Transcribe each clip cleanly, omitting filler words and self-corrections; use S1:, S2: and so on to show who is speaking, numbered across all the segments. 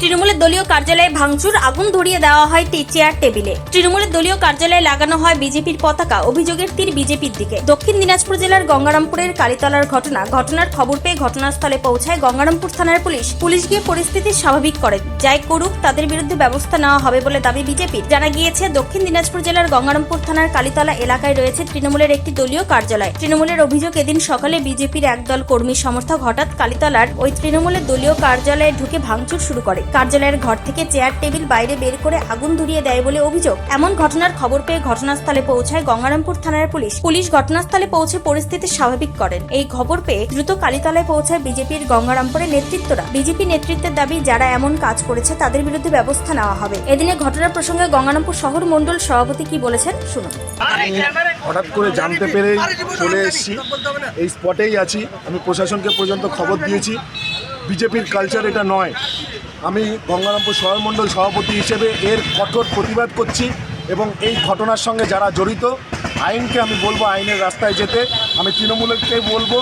S1: তৃণমূলের দলীয় কার্যালয়ে ভাঙচুর, আগুন ধরিয়ে দেওয়া হয় চেয়ার টেবিলে। তৃণমূলের দলীয় কার্যালয়ে লাগানো হয় বিজেপির পতাকা, অভিযোগের তীর বিজেপির দিকে। দক্ষিণ দিনাজপুর জেলার গঙ্গারামপুরের কালীতলার ঘটনার খবর পেয়ে ঘটনাস্থলে পৌঁছায় গঙ্গারামপুর থানার পুলিশ গিয়ে পরিস্থিতি স্বাভাবিক করে। যাই করুক, তাদের বিরুদ্ধে ব্যবস্থা নেওয়া হবে বলে দাবি বিজেপির। জানা গিয়েছে, দক্ষিণ দিনাজপুর জেলার গঙ্গারামপুর থানার কালীতলা এলাকায় রয়েছে তৃণমূলের একটি দলীয় কার্যালয়। তৃণমূলের অভিযোগ, এদিন সকালে বিজেপির একদল কর্মী সমর্থক হঠাৎ কালীতলার ওই তৃণমূলের দলীয় কার্যালয়ে ঢুকে ভাঙচুর শুরু করে। কার্যালয়ের ঘর থেকে চেয়ার টেবিল বাইরে বের করে আগুন ধরিয়ে দেয় বলে অভিযোগ। এমন ঘটনার খবর পেয়ে ঘটনাস্থলে পৌঁছায় গঙ্গারামপুর থানার পুলিশ ঘটনাস্থলে পৌঁছে পরিস্থিতি স্বাভাবিক করেন। এই খবর পেয়ে দ্রুত কালীতলায় পৌঁছায় বিজেপির গঙ্গারামপুরের নেতৃত্বরা। বিজেপি নেতৃত্বের দাবি, যারা এমন কাজ করেছে তাদের বিরুদ্ধে ব্যবস্থা নেওয়া হবে। এদিনে ঘটনার প্রসঙ্গে গঙ্গারামপুর শহর মণ্ডল সভাপতি কি বলেছেন শুনুন।
S2: হঠাৎ করে জানতে পেরে চলে এসেছি, এই স্পটেই আছি। আমি প্রশাসনকে পর্যন্ত খবর দিয়েছি। বিজেপির কালচার এটা নয়। আমি গঙ্গারামপুর শহর মণ্ডল সভাপতি হিসেবে এর কঠোর প্রতিবাদ করছি এবং এই ঘটনার সঙ্গে যারা জড়িত, আইনকে আমি বলবো আইনের রাস্তায় যেতে। আমি তৃণমূলকে বলবো,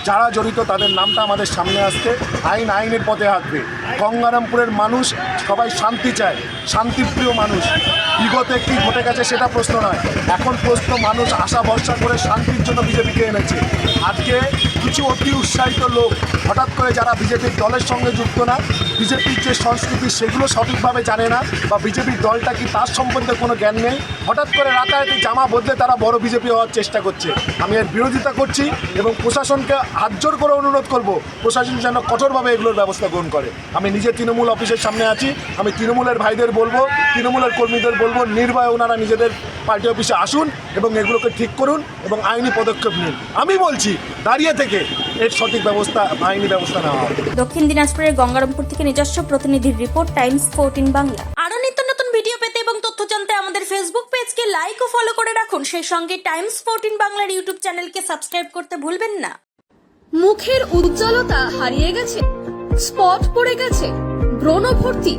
S2: যারা জড়িত তাদের নামটা আমাদের সামনে আসতে। আইন আইনের পথে হাঁটবে। গঙ্গারামপুরের মানুষ সবাই শান্তি চায়, শান্তিপ্রিয় মানুষ। বিগতে কি ঘটে গেছে সেটা প্রশ্ন নয়, এখন প্রশ্ন মানুষ আশা ভরসা করে শান্তির জন্য বিজেপিকে এনেছে। আজকে কিছু অতি উৎসাহিত লোক হঠাৎ করে, যারা বিজেপির দলের সঙ্গে যুক্ত না, বিজেপির যে সংস্কৃতি সেগুলো সঠিকভাবে জানে না, বা বিজেপির দলটা কি তার সম্বন্ধে কোনো জ্ঞান নেই, হঠাৎ করে রাতারাতি জামা বদলে তারা বড় বিজেপি হওয়ার চেষ্টা করছে। আমি এর বিরোধিতা করছি এবং প্রশাসনকে হাত জোর করে অনুরোধ করব, প্রশাসন যেন কঠোরভাবে এগুলোর ব্যবস্থা গ্রহণ করে। আমি নিজে তৃণমূল অফিসের সামনে আছি। আমি তৃণমূলের ভাইদের বলবো, তৃণমূলের কর্মীদের বলবো, নির্ভয়ে ওনারা নিজেদের পার্টি অফিসে আসুন এবং এগুলোকে ঠিক করুন এবং আইনি পদক্ষেপ নিন। আমি বলছি, দাঁড়িয়ে থেকে এর সঠিক ব্যবস্থা, আইনি ব্যবস্থা নেওয়া হবে।
S1: দক্ষিণ দিনাজপুরের গঙ্গারামপুর থেকে নিজস্ব প্রতিনিধির রিপোর্ট, টাইমস 14 বাংলা। আরো নিত্য নতুন ভিডিও পেতে এবং তথ্য জানতে আমাদের ফেসবুক পেজকে লাইক ও ফলো করে রাখুন। সেই সঙ্গে টাইমস 14 বাংলার ইউটিউব চ্যানেলকে সাবস্ক্রাইব করতে ভুলবেন না।
S3: মুখের উজ্জ্বলতা হারিয়ে গেছে, স্পট পড়ে গেছে, ব্রণ ভর্তি,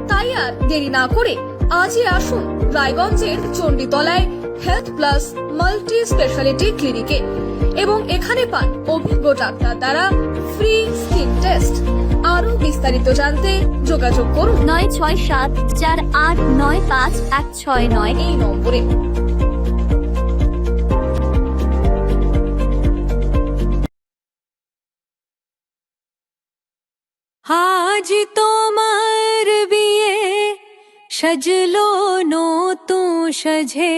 S3: তাই আর দেরি না করে আজই আসুন রায়গঞ্জের চণ্ডীতলায় হেলথ প্লাস মাল্টি স্পেশালিটি ক্লিনিকে এবং এখানে পান অভিজ্ঞ ডাক্তার দ্বারা ফ্রি স্কিন টেস্ট। আরো বিস্তারিত জানতে যোগাযোগ করুন 9674895169 এই নম্বরে।
S4: আজ তোমার বিয়ে সাজলো নতুন সাজে।